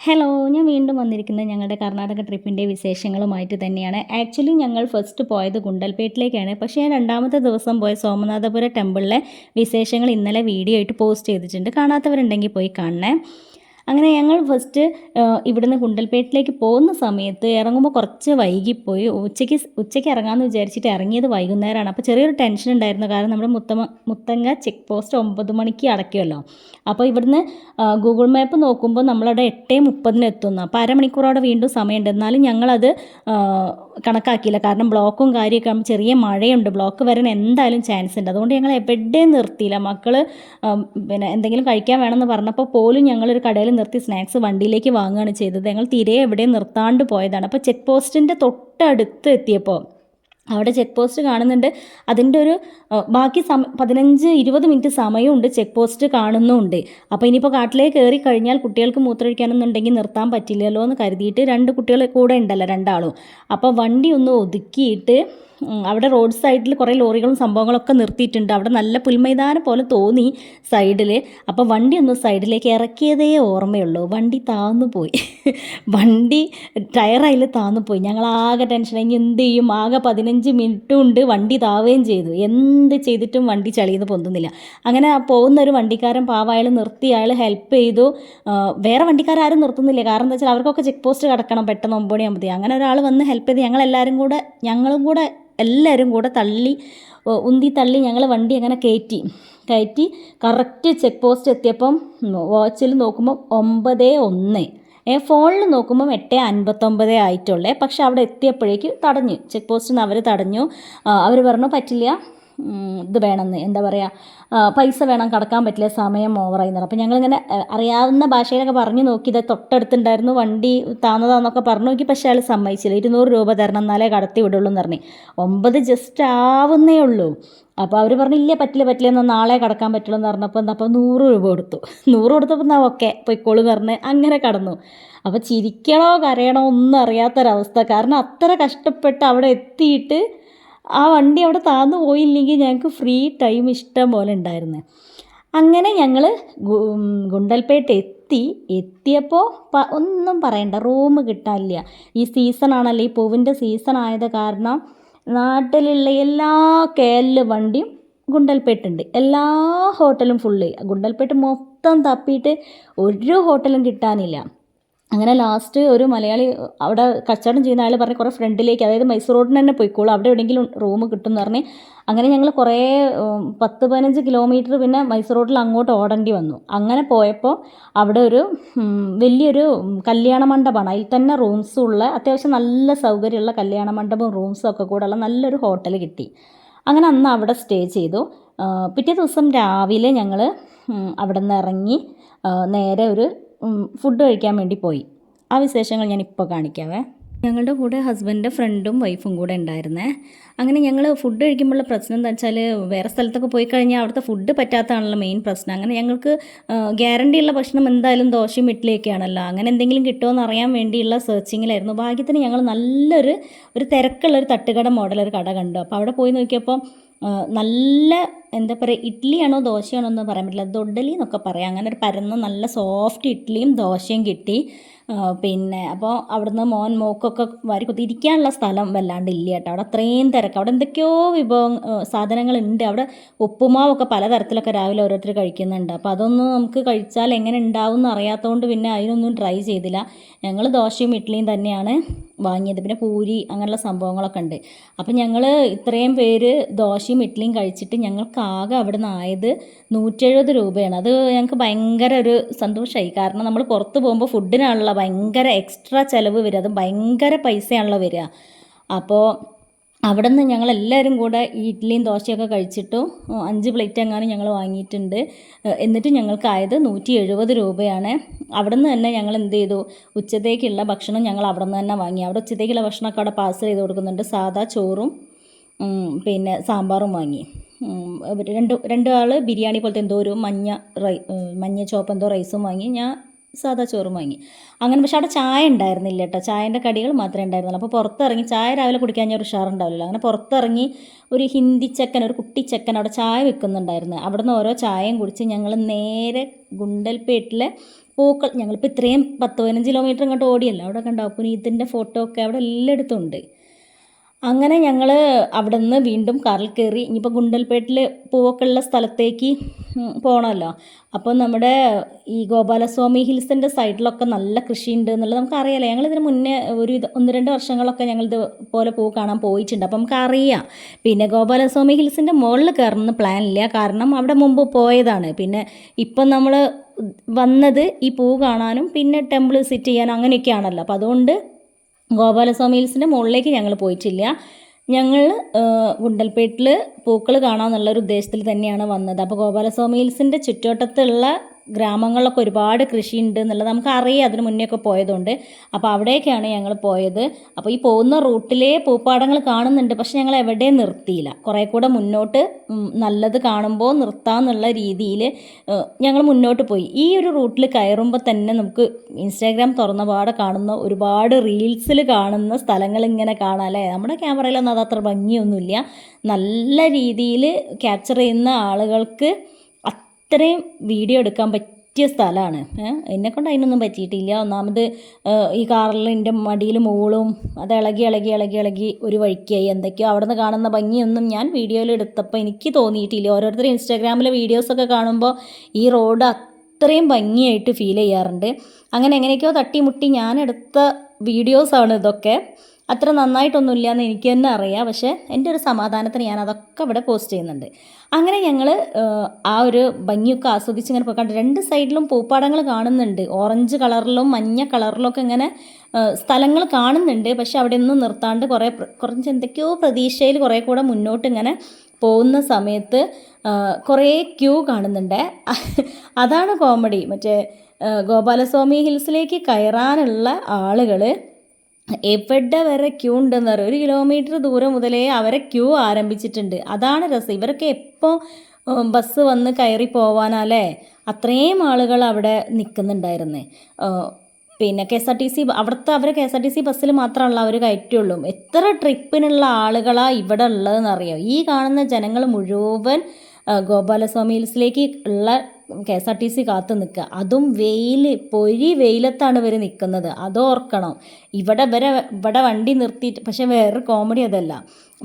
Hello, ഞാൻ വീണ്ടും വന്നിരിക്കുന്നത് ഞങ്ങളുടെ കർണാടക ട്രിപ്പിൻ്റെ വിശേഷങ്ങളുമായിട്ട് തന്നെയാണ്. ആക്ച്വലി ഞങ്ങൾ ഫസ്റ്റ് പോയത് ഗുണ്ടൽപേട്ടിലേക്കാണ്. പക്ഷേ ഞാൻ രണ്ടാമത്തെ ദിവസം പോയ സോമനാഥപുര ടെമ്പിളിലെ വിശേഷങ്ങൾ ഇന്നലെ വീഡിയോ ആയിട്ട് പോസ്റ്റ് ചെയ്തിട്ടുണ്ട്. കാണാത്തവരുണ്ടെങ്കിൽ പോയി കാണണേ. അങ്ങനെ ഞങ്ങൾ ഫസ്റ്റ് ഇവിടുന്ന് ഗുണ്ടൽപേട്ടിലേക്ക് പോകുന്ന സമയത്ത് ഇറങ്ങുമ്പോൾ കുറച്ച് വൈകിപ്പോയി. ഉച്ചയ്ക്ക് ഇറങ്ങാമെന്ന് വിചാരിച്ചിട്ട് ഇറങ്ങിയത് വൈകുന്നേരമാണ്. അപ്പോൾ ചെറിയൊരു ടെൻഷൻ ഉണ്ടായിരുന്നു. കാരണം നമ്മുടെ മുത്തങ്ങ ചെക്ക് പോസ്റ്റ് 9 മണിക്ക് അടയ്ക്കുമല്ലോ. അപ്പോൾ ഇവിടുന്ന് ഗൂഗിൾ മാപ്പ് നോക്കുമ്പോൾ നമ്മളവിടെ 8:30 എത്തുന്നു. അപ്പോൾ അരമണിക്കൂറോടെ വീണ്ടും സമയമുണ്ട്. എന്നാലും ഞങ്ങളത് കണക്കാക്കിയില്ല. കാരണം ബ്ലോക്കും കാര്യമൊക്കെ ആകുമ്പോൾ ചെറിയ മഴയുണ്ട്, ബ്ലോക്ക് വരാൻ എന്തായാലും ചാൻസ് ഉണ്ട്. അതുകൊണ്ട് ഞങ്ങൾ എവിടെയും നിർത്തിയില്ല. മക്കൾ പിന്നെ എന്തെങ്കിലും കഴിക്കാൻ വേണമെന്ന് പറഞ്ഞപ്പോൾ പോലും ഞങ്ങളൊരു കടയിൽ നിർത്തി സ്നാക്സ് വണ്ടിയിലേക്ക് വാങ്ങുകയാണ് ചെയ്തത്. ഞങ്ങൾ തീരെ എവിടെയും നിർത്താണ്ട് പോയതാണ്. അപ്പോൾ ചെക്ക് പോസ്റ്റിൻ്റെ തൊട്ടടുത്ത് എത്തിയപ്പോൾ അവിടെ ചെക്ക് പോസ്റ്റ് കാണുന്നുണ്ട്. അതിൻ്റെ ഒരു ബാക്കി 15-20 മിനിറ്റ് സമയമുണ്ട്, ചെക്ക് പോസ്റ്റ് കാണുന്നുമുണ്ട്. അപ്പോൾ ഇനിയിപ്പോൾ കാട്ടിലേക്ക് കയറി കഴിഞ്ഞാൽ കുട്ടികൾക്ക് മൂത്രമൊഴിക്കാനെന്നുണ്ടെങ്കിൽ നിർത്താൻ പറ്റില്ലല്ലോ എന്ന് കരുതിയിട്ട് 2 കുട്ടികൾ കൂടെ ഉണ്ടല്ലോ, 2 ആളും. അപ്പോൾ വണ്ടി ഒന്ന് ഒതുക്കിയിട്ട് അവിടെ റോഡ് സൈഡിൽ കുറേ ലോറികളും സംഭവങ്ങളൊക്കെ നിർത്തിയിട്ടുണ്ട്. അവിടെ നല്ല പുൽമൈതാനം പോലെ തോന്നി സൈഡിൽ. അപ്പോൾ വണ്ടി ഒന്ന് സൈഡിലേക്ക് ഇറക്കിയതേ ഓർമ്മയുള്ളൂ, വണ്ടി താന്നു പോയി. വണ്ടി ടയറയിൽ താന്നു പോയി. ഞങ്ങളാകെ ടെൻഷൻ. ഇനി എന്ത് ചെയ്യും? ആകെ 15 മിനിറ്റ് കൊണ്ട് വണ്ടി താവുകയും ചെയ്തു. എന്ത് ചെയ്തിട്ടും വണ്ടി ചളിയിൽ നിന്ന് പൊന്തുന്നില്ല. അങ്ങനെ പോകുന്ന ഒരു വണ്ടിക്കാരൻ പാവം, അയാൾ നിർത്തി, അയാൾ ഹെൽപ്പ് ചെയ്തു. വേറെ വണ്ടിക്കാരും നിർത്തുന്നില്ല. കാരണം എന്താ വെച്ചാൽ അവർക്കൊക്കെ ചെക്ക് പോസ്റ്റ് കടക്കണം പെട്ടെന്ന് 9 മണിയാകുമ്പോഴത്തേക്ക്. അങ്ങനെ ഒരാൾ വന്ന് ഹെൽപ്പ് ചെയ്ത് ഞങ്ങളും കൂടെ എല്ലാവരും കൂടെ ഉന്തി തള്ളി ഞങ്ങൾ വണ്ടി അങ്ങനെ കയറ്റി കറക്റ്റ് ചെക്ക് പോസ്റ്റ് എത്തിയപ്പം വാച്ചിൽ നോക്കുമ്പം 9:01. ഫോണിൽ നോക്കുമ്പം 8:59 ആയിട്ടുള്ളേ. പക്ഷെ അവിടെ എത്തിയപ്പോഴേക്ക് തടഞ്ഞു, ചെക്ക് പോസ്റ്റിൽ നിന്ന് അവർ തടഞ്ഞു. അവർ പറഞ്ഞു പറ്റില്ല, ഇത് വേണമെന്ന്, എന്താ പറയുക, പൈസ വേണം, കടക്കാൻ പറ്റില്ല, സമയം ഓവറായി എന്ന് പറഞ്ഞു. അപ്പോൾ ഞങ്ങളിങ്ങനെ അറിയാവുന്ന ഭാഷയിലൊക്കെ പറഞ്ഞു നോക്കി. ഇത് തൊട്ടടുത്തുണ്ടായിരുന്നു, വണ്ടി താന്നതാന്നൊക്കെ പറഞ്ഞു നോക്കി. പക്ഷേ അയാൾ സമ്മതിച്ചില്ല. 200 രൂപ തരണം എന്നാലേ കടത്തി വിടുള്ളൂ എന്ന് പറഞ്ഞു. 9 ജസ്റ്റ് ആവുന്നേ ഉള്ളൂ. അപ്പോൾ അവർ പറഞ്ഞു ഇല്ല പറ്റില്ല എന്നാൽ നാളെ കടക്കാൻ പറ്റുള്ളൂ എന്ന് പറഞ്ഞപ്പോൾ 100 രൂപ കൊടുത്തു. 100 കൊടുത്തപ്പോൾ എന്നാൽ ഓക്കെ പൊയ്ക്കോളൂ എന്ന് പറഞ്ഞ് അങ്ങനെ കടന്നു. അപ്പോൾ ചിരിക്കണോ കരയണോ ഒന്നും അറിയാത്തൊരവസ്ഥ. കാരണം അത്ര കഷ്ടപ്പെട്ട് അവിടെ എത്തിയിട്ട് ആ വണ്ടി അവിടെ താന്നു പോയില്ലെങ്കിൽ ഞങ്ങൾക്ക് ഫ്രീ ടൈം ഇഷ്ടം പോലെ ഉണ്ടായിരുന്നു. അങ്ങനെ ഞങ്ങൾ ഗുണ്ടൽപേട്ട് എത്തിയപ്പോൾ ഒന്നും പറയണ്ട, റൂം കിട്ടാനില്ല. ഈ സീസണാണല്ലോ, ഈ പൂവിൻ്റെ സീസൺ ആയത് കാരണം നാട്ടിലുള്ള എല്ലാ KL വണ്ടിയും ഗുണ്ടൽപേട്ടുണ്ട്. എല്ലാ ഹോട്ടലും ഫുള്ള്. ഗുണ്ടൽപേട്ട് മൊത്തം തപ്പിയിട്ട് ഒരു ഹോട്ടലും കിട്ടാനില്ല. അങ്ങനെ ലാസ്റ്റ് ഒരു മലയാളി അവിടെ കച്ചവടം ചെയ്യുന്ന ആൾ പറഞ്ഞ് കുറേ ഫ്രണ്ടിലേക്ക്, അതായത് മൈസൂർ റോഡിന് തന്നെ പോയിക്കോളൂ, അവിടെ എവിടെയെങ്കിലും റൂം കിട്ടും എന്ന് പറഞ്ഞ്. അങ്ങനെ ഞങ്ങൾ കുറേ 10-15 കിലോമീറ്റർ പിന്നെ മൈസൂർ റോഡിൽ അങ്ങോട്ട് ഓടേണ്ടി വന്നു. അങ്ങനെ പോയപ്പോൾ അവിടെ ഒരു വലിയൊരു കല്യാണ മണ്ഡപമാണ്. അതിൽ തന്നെ റൂംസുള്ള അത്യാവശ്യം നല്ല സൗകര്യമുള്ള കല്യാണ മണ്ഡപവും റൂംസും ഒക്കെ കൂടെ ഉള്ള നല്ലൊരു ഹോട്ടൽ കിട്ടി. അങ്ങനെ അന്ന് അവിടെ സ്റ്റേ ചെയ്തു. പിറ്റേ ദിവസം രാവിലെ ഞങ്ങൾ അവിടെ നിന്ന് ഇറങ്ങി നേരെ ഒരു ഫുഡ് കഴിക്കാൻ വേണ്ടി പോയി. ആ വിശേഷങ്ങൾ ഞാനിപ്പോൾ കാണിക്കാവേ. ഞങ്ങളുടെ കൂടെ ഹസ്ബൻഡിൻ്റെ ഫ്രണ്ടും വൈഫും കൂടെ ഉണ്ടായിരുന്നേ. അങ്ങനെ ഞങ്ങൾ ഫുഡ് കഴിക്കുമ്പോഴുള്ള പ്രശ്നം എന്താ വെച്ചാൽ വേറെ സ്ഥലത്തൊക്കെ പോയി കഴിഞ്ഞാൽ അവിടുത്തെ ഫുഡ് പറ്റാത്തതാണല്ലോ മെയിൻ പ്രശ്നം. അങ്ങനെ ഞങ്ങൾക്ക് ഗ്യാരണ്ടിയുള്ള ഭക്ഷണം എന്തായാലും ദോശയും ഇഡ്ഡലിയൊക്കെയാണല്ലോ. അങ്ങനെ എന്തെങ്കിലും കിട്ടുമോ എന്ന് അറിയാൻ വേണ്ടിയുള്ള സെർച്ചിങ്ങിലായിരുന്നു. ഭാഗ്യത്തിന് ഞങ്ങൾ നല്ലൊരു തിരക്കുള്ളൊരു തട്ടുകട മോഡലൊരു കട കണ്ടു. അപ്പോൾ അവിടെ പോയി നോക്കിയപ്പോൾ നല്ല എന്താ പറയുക, ഇഡ്ഡലിയാണോ ദോശയാണോ എന്ന് പറയാൻ പറ്റില്ല, ദൊഡ്ഡലി എന്നൊക്കെ പറയാം. അങ്ങനെ ഒരു പരന്ന നല്ല സോഫ്റ്റ് ഇഡ്ഡലിയും ദോശയും കിട്ടി. പിന്നെ അപ്പോൾ അവിടുന്ന് മോക്കൊക്കെ വാരിക്കൊത്തി ഇരിക്കാനുള്ള സ്ഥലം വല്ലാണ്ട് ഇല്ല കേട്ടോ. അവിടെ അത്രയും തിരക്ക്. അവിടെ എന്തൊക്കെയോ സാധനങ്ങളുണ്ട്. അവിടെ ഉപ്പുമാവൊക്കെ പലതരത്തിലൊക്കെ രാവിലെ ഓരോരുത്തർ കഴിക്കുന്നുണ്ട്. അപ്പോൾ അതൊന്നും നമുക്ക് കഴിച്ചാൽ എങ്ങനെ ഉണ്ടാവും എന്ന് അറിയാത്തതുകൊണ്ട് പിന്നെ അതിനൊന്നും ട്രൈ ചെയ്തില്ല. ഞങ്ങൾ ദോശയും ഇഡ്ഡലിയും തന്നെയാണ് വാങ്ങിയത്. പിന്നെ പൂരി അങ്ങനെയുള്ള സംഭവങ്ങളൊക്കെ ഉണ്ട്. അപ്പം ഞങ്ങൾ ഇത്രയും പേര് ദോശയും ഇഡ്ഡലിയും കഴിച്ചിട്ട് ഞങ്ങൾക്ക് ആകെ അവിടെ നിന്ന് ആയത് 170 രൂപയാണ്. അത് ഞങ്ങൾക്ക് ഭയങ്കര ഒരു സന്തോഷമായി. കാരണം നമ്മൾ പുറത്ത് പോകുമ്പോൾ ഫുഡിനാണല്ലോ ഭയങ്കര എക്സ്ട്രാ ചിലവ് വരിക, അത് ഭയങ്കര പൈസയാണല്ലോ വരിക. അപ്പോൾ അവിടെ നിന്ന് ഞങ്ങളെല്ലാവരും കൂടെ ഈ ഇഡ്ഡലിയും ദോശയൊക്കെ കഴിച്ചിട്ടും 5 പ്ലേറ്റ് എങ്ങാനും ഞങ്ങൾ വാങ്ങിയിട്ടുണ്ട്. എന്നിട്ട് ഞങ്ങൾക്കായത് 170 രൂപയാണ്. അവിടെ നിന്ന് തന്നെ ഞങ്ങൾ എന്ത് ചെയ്തു, ഉച്ചത്തേക്കുള്ള ഭക്ഷണം ഞങ്ങൾ അവിടെ നിന്ന് തന്നെ വാങ്ങി. അവിടെ ഉച്ചത്തേക്കുള്ള ഭക്ഷണമൊക്കെ അവിടെ പാഴ്സൽ ചെയ്ത് കൊടുക്കുന്നുണ്ട്. സാദാ ചോറും പിന്നെ സാമ്പാറും വാങ്ങി. രണ്ട് ആൾ ബിരിയാണി പോലത്തെ എന്തോ ഒരു മഞ്ഞ ചോപ്പ് എന്തോ റൈസും വാങ്ങി. ഞാൻ സാദാ ചോറും വാങ്ങി. അങ്ങനെ പക്ഷെ അവിടെ ചായ ഉണ്ടായിരുന്നില്ല കേട്ടോ. ചായൻ്റെ കടികൾ മാത്രമേ ഉണ്ടായിരുന്നുള്ളൂ. അപ്പോൾ പുറത്തിറങ്ങി ചായ രാവിലെ കുടിക്കാൻ ഞാൻ ഒരു ഉഷാറുണ്ടാവില്ലല്ലോ. അങ്ങനെ പുറത്തിറങ്ങി ഒരു ഹിന്ദി ചെക്കൻ, ഒരു കുട്ടി ചെക്കൻ അവിടെ ചായ വെക്കുന്നുണ്ടായിരുന്നു. അവിടെ നിന്ന് ഓരോ ചായയും കുടിച്ച് ഞങ്ങൾ നേരെ ഗുണ്ടൽപേട്ടിലെ പൂക്കൾ ഞങ്ങളിപ്പോൾ ഇത്രയും 10-15 കിലോമീറ്റർ ഇങ്ങോട്ട് ഓടിയല്ലോ, അവിടെ കണ്ടോ പുനീത്തിൻ്റെ ഫോട്ടോ ഒക്കെ അവിടെ എല്ലായിടത്തും ഉണ്ട്. അങ്ങനെ ഞങ്ങൾ അവിടെ നിന്ന് വീണ്ടും കാറിൽ കയറി ഇനിയിപ്പോൾ ഗുണ്ടൽപേട്ടിൽ പൂവൊക്കെ ഉള്ള സ്ഥലത്തേക്ക് പോകണമല്ലോ. അപ്പോൾ നമ്മുടെ ഈ ഗോപാലസ്വാമി ഹിൽസിൻ്റെ സൈഡിലൊക്കെ നല്ല കൃഷിയുണ്ട് എന്നുള്ളത് നമുക്കറിയാമല്ലോ. ഞങ്ങളിതിന് മുന്നേ ഒരു 1-2 വർഷങ്ങളൊക്കെ ഞങ്ങൾ ഇതുപോലെ പൂ കാണാൻ പോയിട്ടുണ്ട്, അപ്പോൾ നമുക്കറിയാം. പിന്നെ ഗോപാലസ്വാമി ഹിൽസിൻ്റെ മുകളിൽ കയറണമെന്ന് പ്ലാനില്ല, കാരണം അവിടെ മുമ്പ് പോയതാണ്. പിന്നെ ഇപ്പം നമ്മൾ വന്നത് ഈ പൂ കാണാനും പിന്നെ ടെമ്പിൾ വിസിറ്റ് ചെയ്യാനും അങ്ങനെയൊക്കെയാണല്ലോ. അപ്പോൾ അതുകൊണ്ട് ഗോപാലസ്വാമി ഹിൽസിൻ്റെ മുകളിലേക്ക് ഞങ്ങൾ പോയിട്ടില്ല. ഞങ്ങൾ ഗുണ്ടൽപേട്ടിൽ പൂക്കൾ കാണാമെന്നുള്ളൊരു ഉദ്ദേശത്തിൽ തന്നെയാണ് വന്നത്. അപ്പോൾ ഗോപാലസ്വാമി ഹിൽസിൻ്റെ ചുറ്റുവട്ടത്തുള്ള ഗ്രാമങ്ങളിലൊക്കെ ഒരുപാട് കൃഷിയുണ്ട് എന്നുള്ളത് നമുക്കറിയാം, അതിന് മുന്നേ ഒക്കെ പോയതുകൊണ്ട്. അപ്പോൾ അവിടേക്കാണ് ഞങ്ങൾ പോയത്. അപ്പോൾ ഈ പോകുന്ന റൂട്ടിലേ പൂപ്പാടങ്ങൾ കാണുന്നുണ്ട്, പക്ഷെ ഞങ്ങൾ എവിടെയും നിർത്തിയില്ല. കുറേ കൂടെ മുന്നോട്ട് നല്ലത് കാണുമ്പോൾ നിർത്താമെന്നുള്ള രീതിയിൽ ഞങ്ങൾ മുന്നോട്ട് പോയി. ഈ ഒരു റൂട്ടിൽ കയറുമ്പോൾ തന്നെ നമുക്ക് ഇൻസ്റ്റാഗ്രാം തുറന്ന പാടെ കാണുന്ന ഒരുപാട് റീൽസിൽ കാണുന്ന സ്ഥലങ്ങൾ ഇങ്ങനെ കാണാം അല്ലേ. നമ്മുടെ ക്യാമറയിലൊന്നും അത് അത്ര ഭംഗിയൊന്നുമില്ല, നല്ല രീതിയിൽ ക്യാപ്ചർ ചെയ്യുന്ന ആളുകൾക്ക് അത്രയും വീഡിയോ എടുക്കാൻ പറ്റിയ സ്ഥലമാണ്. എന്നെക്കൊണ്ട് അതിനൊന്നും പറ്റിയിട്ടില്ല. ഒന്നാമത് ഈ കാറിൽ എൻ്റെ മടിയിൽ മോളും അത് ഇളകി ഒരു വഴിക്കായി. എന്തൊക്കെയോ അവിടെ നിന്ന് കാണുന്ന ഭംഗിയൊന്നും ഞാൻ വീഡിയോയിൽ എടുത്തപ്പോൾ എനിക്ക് തോന്നിയിട്ടില്ല. ഓരോരുത്തർ ഇൻസ്റ്റാഗ്രാമിലെ വീഡിയോസൊക്കെ കാണുമ്പോൾ ഈ റോഡ് അത്രയും ഭംഗിയായിട്ട് ഫീൽ ചെയ്യാറുണ്ട്. അങ്ങനെ എങ്ങനെയൊക്കെയോ തട്ടിമുട്ടി ഞാനെടുത്ത വീഡിയോസാണ് ഇതൊക്കെ. അത്ര നന്നായിട്ടൊന്നുമില്ല എന്ന് എനിക്ക് തന്നെ അറിയാം, പക്ഷേ എൻ്റെ ഒരു സമാധാനത്തിന് ഞാൻ അതൊക്കെ ഇവിടെ പോസ്റ്റ് ചെയ്യുന്നുണ്ട്. അങ്ങനെ ഞങ്ങൾ ആ ഒരു ഭംഗിയൊക്കെ ആസ്വദിച്ച് ഇങ്ങനെ പോയി കണ്ടു. 2 സൈഡിലും പൂപ്പാടങ്ങൾ കാണുന്നുണ്ട്, ഓറഞ്ച് കളറിലും മഞ്ഞ കളിലും ഒക്കെ ഇങ്ങനെ സ്ഥലങ്ങൾ കാണുന്നുണ്ട്. പക്ഷെ അവിടെ ഒന്നും നിർത്താണ്ട് കുറച്ച് എന്തൊക്കെയോ പ്രതീക്ഷയിൽ കുറേ കൂടെ മുന്നോട്ട് ഇങ്ങനെ പോകുന്ന സമയത്ത് കുറേ ക്യൂ കാണുന്നുണ്ട്. അതാണ് കോമഡി. മറ്റേ ഗോപാലസ്വാമി ഹിൽസിലേക്ക് കയറാനുള്ള ആളുകൾ എവിടെ വരെ ക്യൂ ഉണ്ടെന്ന് പറയും. 1 കിലോമീറ്റർ ദൂരം മുതലേ അവരെ ക്യൂ ആരംഭിച്ചിട്ടുണ്ട്. അതാണ് രസം. ഇവരൊക്കെ എപ്പോൾ ബസ് വന്ന് കയറി പോവാനല്ലേ, അത്രയും ആളുകൾ അവിടെ നിൽക്കുന്നുണ്ടായിരുന്നു. പിന്നെ KSRTC അവിടുത്തെ അവർ KSRTC ബസ്സിൽ മാത്രമല്ല അവർ കയറ്റുള്ളൂ. എത്ര ട്രിപ്പിനുള്ള ആളുകളാണ് ഇവിടെ ഉള്ളതെന്നറിയാം. ഈ കാണുന്ന ജനങ്ങൾ മുഴുവൻ ഗോപാലസ്വാമി ഹിൽസിലേക്ക് ഉള്ള KSRTC കാത്തു നിൽക്കുക. അതും വെയിലത്താണ് ഇവർ നിൽക്കുന്നത്, അതോർക്കണം. ഇവിടെ വണ്ടി നിർത്തിയിട്ട്, പക്ഷെ വേറൊരു കോമഡി അതല്ല.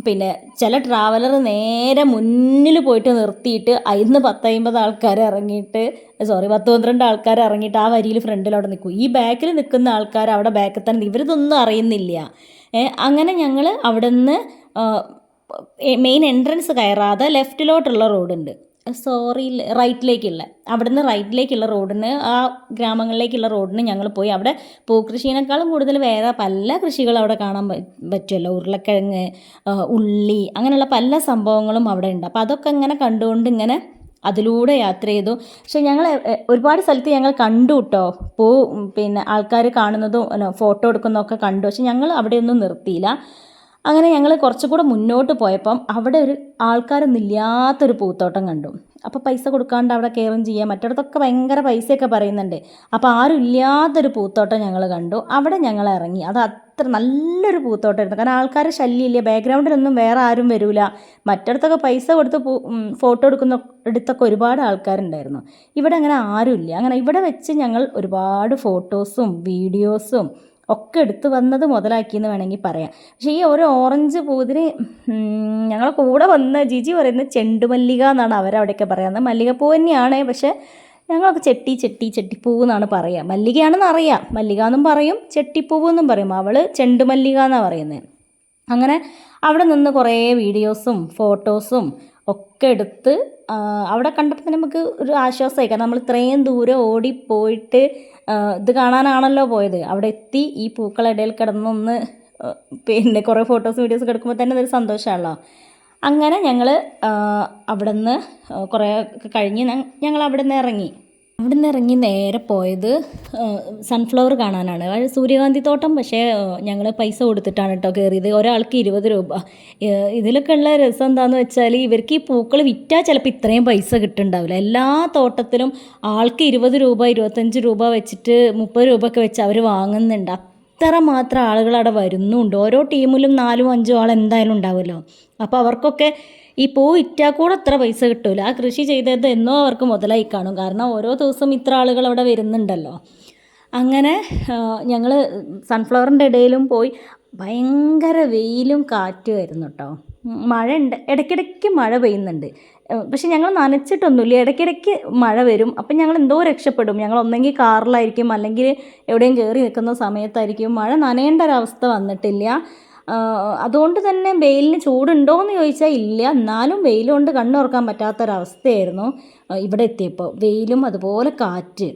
പിന്നെ ചില ട്രാവലർ നേരെ മുന്നിൽ പോയിട്ട് നിർത്തിയിട്ട് അതിന്ന് 10-50 ആൾക്കാർ ഇറങ്ങിയിട്ട് 10-12 ആൾക്കാർ ഇറങ്ങിയിട്ട് ആ വരിയിൽ ഫ്രണ്ടിൽ അവിടെ നിൽക്കും. ഈ ബാക്കിൽ നിൽക്കുന്ന ആൾക്കാർ അവിടെ ബാക്കിൽ തന്നെ, ഇവരിതൊന്നും അറിയുന്നില്ല. അങ്ങനെ ഞങ്ങൾ അവിടെ നിന്ന് മെയിൻ എൻട്രൻസ് കയറാതെ ലെഫ്റ്റിലോട്ടുള്ള റോഡുണ്ട്, റൈറ്റിലേക്കുള്ള, അവിടുന്ന് റൈറ്റിലേക്കുള്ള റോഡിന്, ആ ഗ്രാമങ്ങളിലേക്കുള്ള റോഡിന് ഞങ്ങൾ പോയി. അവിടെ പൂക്കൃഷീനേക്കാളും കൂടുതൽ വേറെ പല കൃഷികളും അവിടെ കാണാൻ പറ്റുമല്ലോ. ഉരുളക്കിഴങ്ങ്, ഉള്ളി, അങ്ങനെയുള്ള പല സംഭവങ്ങളും അവിടെ ഉണ്ട്. അപ്പോൾ അതൊക്കെ ഇങ്ങനെ കണ്ടുകൊണ്ട് ഇങ്ങനെ അതിലൂടെ യാത്ര ചെയ്തു. പക്ഷെ ഞങ്ങൾ ഒരുപാട് സ്ഥലത്ത് ഞങ്ങൾ കണ്ടു കേട്ടോ, പിന്നെ ആൾക്കാർ കാണുന്നതും ഫോട്ടോ എടുക്കുന്നതൊക്കെ കണ്ടു. പക്ഷെ ഞങ്ങൾ അവിടെയൊന്നും നിർത്തിയില്ല. അങ്ങനെ ഞങ്ങൾ കുറച്ചുകൂടെ മുന്നോട്ട് പോയപ്പം അവിടെ ഒരു ആൾക്കാരൊന്നും ഇല്ലാത്തൊരു പൂത്തോട്ടം കണ്ടു. അപ്പോൾ പൈസ കൊടുക്കാണ്ട് അവിടെ കയറും ചെയ്യാം. മറ്റിടത്തൊക്കെ ഭയങ്കര പൈസയൊക്കെ പറയുന്നുണ്ട്. അപ്പോൾ ആരും ഇല്ലാത്തൊരു പൂത്തോട്ടം ഞങ്ങൾ കണ്ടു. അവിടെ ഞങ്ങൾ ഇറങ്ങി. അത് അത്ര നല്ലൊരു പൂത്തോട്ടമായിരുന്നു, കാരണം ആൾക്കാർ ശല്യമില്ല, ബാക്ക്ഗ്രൗണ്ടിലൊന്നും വേറെ ആരും വരില്ല. മറ്റിടത്തൊക്കെ പൈസ കൊടുത്ത് ഫോട്ടോ എടുത്തൊക്കെ ഒരുപാട് ആൾക്കാരുണ്ടായിരുന്നു. ഇവിടെ അങ്ങനെ ആരുമില്ല. അങ്ങനെ ഇവിടെ വെച്ച് ഞങ്ങൾ ഒരുപാട് ഫോട്ടോസും വീഡിയോസും ഒക്കെ എടുത്തു വന്നത് മുതലാക്കിയെന്ന് വേണമെങ്കിൽ പറയാം. പക്ഷേ ഈ ഒരു ഓറഞ്ച് പൂവിന് ഞങ്ങളെ കൂടെ വന്ന ജിജി പറയുന്നത് ചെണ്ടുമല്ലിക എന്നാണ് അവരവിടെയൊക്കെ പറയുന്നത്. മല്ലികപ്പൂ തന്നെയാണ്, പക്ഷേ ഞങ്ങളൊക്കെ ചെട്ടിപ്പൂവ് എന്നാണ് പറയുക. മല്ലികയാണെന്ന് അറിയാം, മല്ലിക എന്നും പറയും, ചെട്ടിപ്പൂവ് എന്നും പറയും. അവൾ ചെണ്ടുമല്ലിക എന്നാണ് പറയുന്നത്. അങ്ങനെ അവിടെ നിന്ന് കുറേ വീഡിയോസും ഫോട്ടോസും ഒക്കെ എടുത്ത് അവിടെ കണ്ടപ്പോൾ തന്നെ നമുക്ക് ഒരു ആശ്വാസമായി. കാരണം നമ്മൾ ഇത്രയും ദൂരം ഓടിപ്പോയിട്ട് ഇത് കാണാനാണല്ലോ പോയത്. അവിടെ എത്തി ഈ പൂക്കളിടയിൽ കിടന്നൊന്ന് പിന്നെ കുറേ ഫോട്ടോസ് വീഡിയോസ് എടുക്കുമ്പോൾ തന്നെ അതൊരു സന്തോഷമാണല്ലോ. അങ്ങനെ ഞങ്ങൾ അവിടെ നിന്ന് കുറേ കഴിഞ്ഞ് ഞങ്ങൾ അവിടെ നിന്ന് ഇറങ്ങി നേരെ പോയത് സൺഫ്ലവർ കാണാനാണ്. സൂര്യകാന്തി തോട്ടം. പക്ഷേ ഞങ്ങൾ പൈസ കൊടുത്തിട്ടാണ് കേട്ടോ കയറിയത്. ഒരാൾക്ക് 20 രൂപ. ഇതിലൊക്കെ ഉള്ള രസം എന്താണെന്ന് വെച്ചാൽ ഇവർക്ക് ഈ പൂക്കൾ വിറ്റാൽ ചിലപ്പോൾ ഇത്രയും പൈസ കിട്ടുന്നുണ്ടാവില്ല. എല്ലാ തോട്ടത്തിലും ആൾക്ക് 20 രൂപ 25 രൂപ വെച്ചിട്ട് 30 രൂപ ഒക്കെ വെച്ച് അവർ വാങ്ങുന്നുണ്ട്. അത്ര മാത്രം ആളുകൾ അവിടെ വരുന്നുണ്ട്. ഓരോ ടീമിലും 4-5 ആൾ എന്തായാലും ഉണ്ടാവുമല്ലോ. അപ്പോൾ അവർക്കൊക്കെ ഈ പൂ വിറ്റാൽ കൂടെ അത്ര പൈസ കിട്ടൂല. ആ കൃഷി ചെയ്തത് എന്നോ അവർക്ക് മുതലായി കാണും. കാരണം ഓരോ ദിവസം ഇത്ര ആളുകൾ അവിടെ വരുന്നുണ്ടല്ലോ. അങ്ങനെ ഞങ്ങൾ സൺഫ്ലവറിൻ്റെ ഇടയിലും പോയി. ഭയങ്കര വെയിലും കാറ്റുമായിരുന്നു കേട്ടോ. മഴ ഉണ്ട്, ഇടയ്ക്കിടയ്ക്ക് മഴ പെയ്യുന്നുണ്ട്. പക്ഷെ ഞങ്ങൾ നനച്ചിട്ടൊന്നുമില്ല. ഇടയ്ക്കിടയ്ക്ക് മഴ വരും. അപ്പം ഞങ്ങൾ എന്തോ രക്ഷപ്പെടും. ഞങ്ങൾ ഒന്നെങ്കിൽ കാറിലായിരിക്കും, അല്ലെങ്കിൽ എവിടെയും കയറി നിൽക്കുന്ന സമയത്തായിരിക്കും. മഴ നനയേണ്ട ഒരവസ്ഥ വന്നിട്ടില്ല. അതുകൊണ്ട് തന്നെ വെയിലിന് ചൂടുണ്ടോ എന്ന് ചോദിച്ചാൽ ഇല്ല. എന്നാലും വെയിൽ കൊണ്ട് കണ്ണുറക്കാൻ പറ്റാത്തൊരവസ്ഥയായിരുന്നു ഇവിടെ എത്തിയപ്പോൾ. വെയിലും അതുപോലെ കാറ്റ്,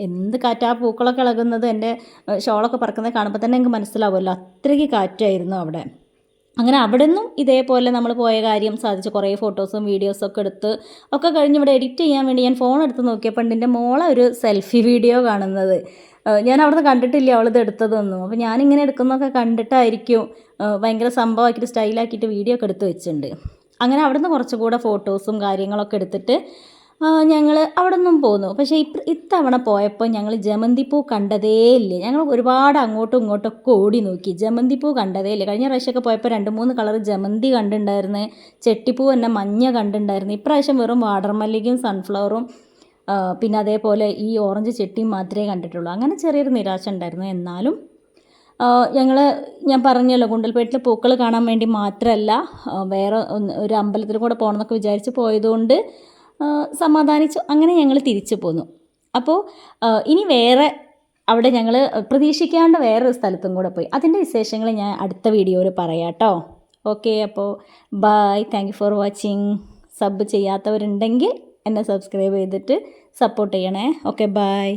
എന്ത് കാറ്റാ. പൂക്കളൊക്കെ ഇളകുന്നത്, എൻ്റെ ഷോളൊക്കെ പറക്കുന്നത് കാണുമ്പോൾ തന്നെ എനിക്ക് മനസ്സിലാവുമല്ലോ, അത്രയ്ക്ക് കാറ്റായിരുന്നു അവിടെ. അങ്ങനെ അവിടെ നിന്നും ഇതേപോലെ നമ്മൾ പോയ കാര്യം സാധിച്ചു. കുറേ ഫോട്ടോസും വീഡിയോസൊക്കെ എടുത്ത് ഒക്കെ കഴിഞ്ഞ് ഇവിടെ എഡിറ്റ് ചെയ്യാൻ വേണ്ടി ഞാൻ ഫോൺ എടുത്ത് നോക്കിയപ്പോൾ എൻ്റെ മോളെ ഒരു സെൽഫി വീഡിയോ കാണുന്നത്. ഞാൻ അവിടുന്ന് കണ്ടിട്ടില്ല അവളിത് എടുത്തതൊന്നും. അപ്പോൾ ഞാനിങ്ങനെ എടുക്കുന്നതൊക്കെ കണ്ടിട്ടായിരിക്കും ഭയങ്കര സംഭവമാക്കിയിട്ട് സ്റ്റൈലാക്കിയിട്ട് വീഡിയോ ഒക്കെ എടുത്ത് വെച്ചിട്ടുണ്ട്. അങ്ങനെ അവിടുന്ന് കുറച്ചുകൂടെ ഫോട്ടോസും കാര്യങ്ങളൊക്കെ എടുത്തിട്ട് ഞങ്ങൾ അവിടെ നിന്നും പോന്നു. പക്ഷേ ഇത്തവണ പോയപ്പോൾ ഞങ്ങൾ ജമന്തിപ്പൂ കണ്ടതേ ഇല്ല. ഞങ്ങൾ ഒരുപാട് അങ്ങോട്ടും ഇങ്ങോട്ടൊക്കെ ഓടി നോക്കി, ജമന്തിപ്പൂ കണ്ടതേ ഇല്ല. കഴിഞ്ഞ പ്രാവശ്യമൊക്കെ പോയപ്പോൾ 2-3 കളർ ജമന്തി കണ്ടിട്ടുണ്ടായിരുന്നു, ചെട്ടിപ്പൂ തന്നെ മഞ്ഞ കണ്ടിട്ടുണ്ടായിരുന്നു. ഇപ്രാവശ്യം വെറും വാട്ടർ മല്ലികയും സൺഫ്ലവറും പിന്നെ അതേപോലെ ഈ ഓറഞ്ച് ചെട്ടിയും മാത്രമേ കണ്ടിട്ടുള്ളൂ. അങ്ങനെ ചെറിയൊരു നിരാശ ഉണ്ടായിരുന്നു. എന്നാലും ഞാൻ പറഞ്ഞല്ലോ, ഗുണ്ടൽപേട്ടിൽ പൂക്കൾ കാണാൻ വേണ്ടി മാത്രമല്ല, വേറെ ഒരു അമ്പലത്തിൽ കൂടെ പോകണമെന്നൊക്കെ വിചാരിച്ച് പോയതുകൊണ്ട് സമാധാനിച്ചു. അങ്ങനെ ഞങ്ങൾ തിരിച്ചു പോന്നു. അപ്പോൾ ഇനി വേറെ അവിടെ ഞങ്ങൾ പ്രതീക്ഷിക്കാണ്ട് വേറൊരു സ്ഥലത്തും കൂടെ പോയി. അതിൻ്റെ വിശേഷങ്ങൾ ഞാൻ അടുത്ത വീഡിയോയിൽ പറയാം കേട്ടോ. ഓക്കെ, അപ്പോൾ bye. Thank you for watching. Sub ചെയ്യാത്തവരുണ്ടെങ്കിൽ എന്നെ സബ്സ്ക്രൈബ് ചെയ്തിട്ട് സപ്പോർട്ട് ചെയ്യണേ. Okay, by.